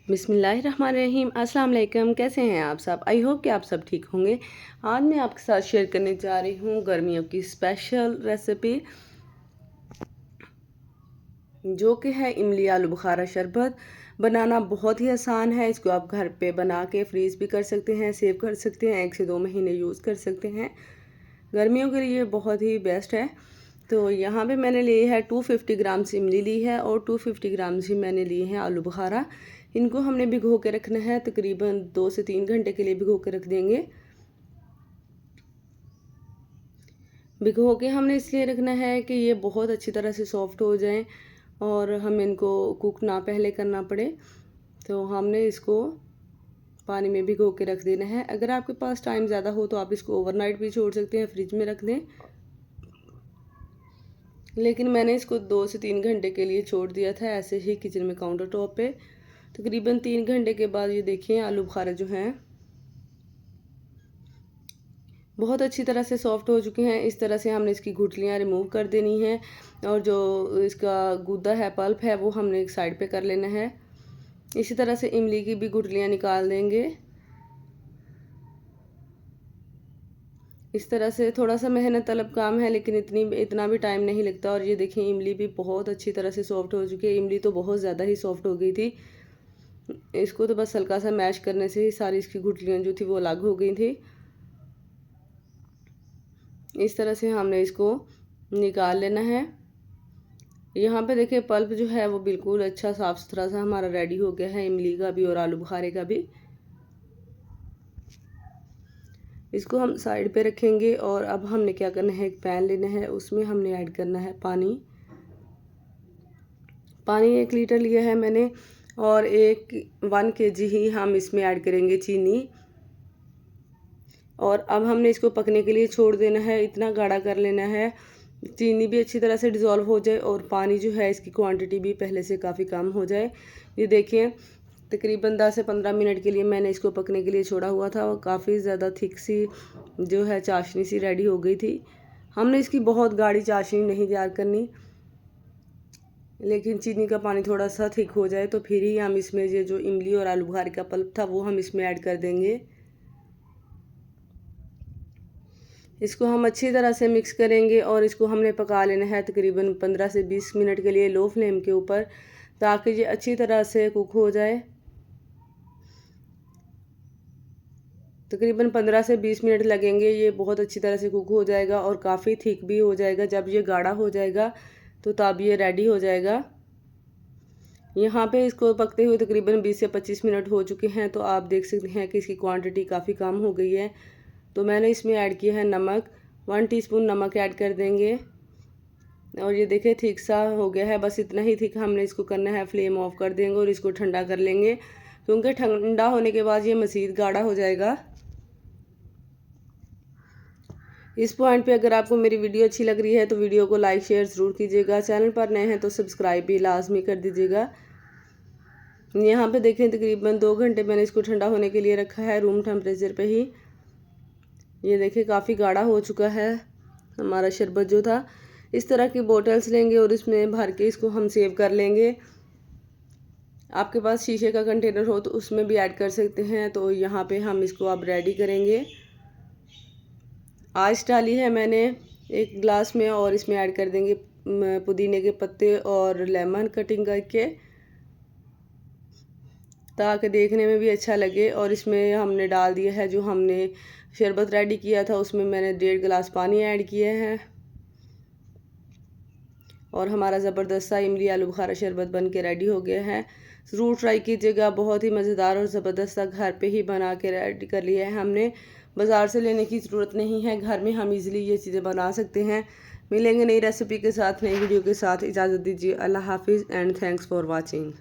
बिस्मिल्लाहिर्रहमानिर्रहीम। अस्सलाम वालेकुम। कैसे हैं आप सब? आई होप कि आप सब ठीक होंगे। आज मैं आपके साथ शेयर करने जा रही हूँ गर्मियों की स्पेशल रेसिपी, जो कि है इमली आलू बुखारा शरबत। बनाना बहुत ही आसान है। इसको आप घर पे बना के फ्रीज़ भी कर सकते हैं, सेव कर सकते हैं, 1 से 2 महीने यूज़ कर सकते हैं। गर्मियों के लिए बहुत ही बेस्ट है। तो यहाँ पे मैंने लिए है 250 ग्राम्स इमली ली है और 250 ग्राम्स ही मैंने लिए हैं आलू बुखारा। इनको हमने भिगो के रखना है, तकरीबन 2 से 3 घंटे के लिए भिगो के रख देंगे। भिगो के हमने इसलिए रखना है कि ये बहुत अच्छी तरह से सॉफ्ट हो जाएं और हम इनको कुक ना पहले करना पड़े। तो हमने इसको पानी में भिगो के रख देना है। अगर आपके पास टाइम ज़्यादा हो तो आप इसको ओवरनाइट भी छोड़ सकते हैं, फ्रिज में रख दें। लेकिन मैंने इसको 2 से 3 घंटे के लिए छोड़ दिया था ऐसे ही किचन में काउंटर टॉप पे। तकरीबन 3 घंटे के बाद ये देखिए आलू बुखारे जो हैं बहुत अच्छी तरह से सॉफ्ट हो चुके हैं। इस तरह से हमने इसकी गुठलियाँ रिमूव कर देनी है और जो इसका गूदा है, पल्प है, वो हमने एक साइड पे कर लेना है। इसी तरह से इमली की भी गुठलियाँ निकाल देंगे। इस तरह से थोड़ा सा मेहनत तलब काम है, लेकिन इतना भी टाइम नहीं लगता। और ये देखिए इमली भी बहुत अच्छी तरह से सॉफ्ट हो चुकी है। इमली तो बहुत ज़्यादा ही सॉफ्ट हो गई थी। इसको तो बस हल्का सा मैश करने से ही सारी इसकी गुठलियाँ जो थी वो अलग हो गई थी। इस तरह से हमने इसको निकाल लेना है। यहाँ पे देखिए पल्प जो है वो बिल्कुल अच्छा साफ़ सुथरा सा हमारा रेडी हो गया है, इमली का भी और आलू बुखारे का भी। इसको हम साइड पे रखेंगे और अब हमने क्या करना है, एक पैन लेना है, उसमें हमने ऐड करना है पानी। पानी 1 लीटर लिया है मैंने और 1 kg ही हम इसमें ऐड करेंगे चीनी। और अब हमने इसको पकने के लिए छोड़ देना है। इतना गाढ़ा कर लेना है चीनी भी अच्छी तरह से डिज़ोल्व हो जाए और पानी जो है इसकी क्वांटिटी भी पहले से काफ़ी कम हो जाए। ये देखिए तकरीबन 10 से 15 मिनट के लिए मैंने इसको पकने के लिए छोड़ा हुआ था और काफ़ी ज़्यादा थिक सी जो है चाशनी सी रेडी हो गई थी। हमने इसकी बहुत गाढ़ी चाशनी नहीं तैयार करनी, लेकिन चीनी का पानी थोड़ा सा थिक हो जाए तो फिर ही हम इसमें ये जो इमली और आलू बुखारे का पल्प था वो हम इसमें ऐड कर देंगे। इसको हम अच्छी तरह से मिक्स करेंगे और इसको हमने पका लेना है तकरीबन 15 से 20 मिनट के लिए लो फ्लेम के ऊपर, ताकि ये अच्छी तरह से कुक हो जाए। तकरीबन 15 से 20 मिनट लगेंगे, ये बहुत अच्छी तरह से कुक हो जाएगा और काफ़ी थिक भी हो जाएगा। जब ये गाढ़ा हो जाएगा तो तब ये रेडी हो जाएगा। यहाँ पे इसको पकते हुए तकरीबन 20 से 25 मिनट हो चुके हैं, तो आप देख सकते हैं कि इसकी क्वांटिटी काफ़ी कम हो गई है। तो मैंने इसमें ऐड किया है नमक, 1 टीस्पून नमक ऐड कर देंगे। और ये देखिए थिक सा हो गया है, बस इतना ही थिक हमने इसको करना है। फ्लेम ऑफ कर देंगे और इसको ठंडा कर लेंगे, क्योंकि ठंडा होने के बाद ये मज़ीद गाढ़ा हो जाएगा। इस पॉइंट पे अगर आपको मेरी वीडियो अच्छी लग रही है तो वीडियो को लाइक शेयर ज़रूर कीजिएगा। चैनल पर नए हैं तो सब्सक्राइब भी लाजमी कर दीजिएगा। यहाँ पे देखें तकरीबन 2 घंटे मैंने इसको ठंडा होने के लिए रखा है रूम टेम्परेचर पे ही। ये देखिए काफ़ी गाढ़ा हो चुका है हमारा शरबत जो था। इस तरह की बोटल्स लेंगे और इसमें भर के इसको हम सेव कर लेंगे। आपके पास शीशे का कंटेनर हो तो उसमें भी ऐड कर सकते हैं। तो यहाँ पे हम इसको अब रेडी करेंगे। आइस डाली है मैंने 1 गिलास में और इसमें ऐड कर देंगे पुदीने के पत्ते और लेमन कटिंग करके, ताकि देखने में भी अच्छा लगे। और इसमें हमने डाल दिया है जो हमने शरबत रेडी किया था, उसमें मैंने 1.5 गिलास पानी ऐड किए हैं और हमारा ज़बरदस्त सा इमली आलू बुखारा शरबत बन के रेडी हो गया है। ज़रूर ट्राई कीजिएगा, बहुत ही मज़ेदार और ज़बरदस्त सा घर पे ही बना के रेडी कर लिया है हमने। बाज़ार से लेने की ज़रूरत नहीं है, घर में हम इजीली ये चीज़ें बना सकते हैं। मिलेंगे नई रेसिपी के साथ, नई वीडियो के साथ। इजाज़त दीजिए। अल्लाह हाफिज़ एंड थैंक्स फॉर वॉचिंग।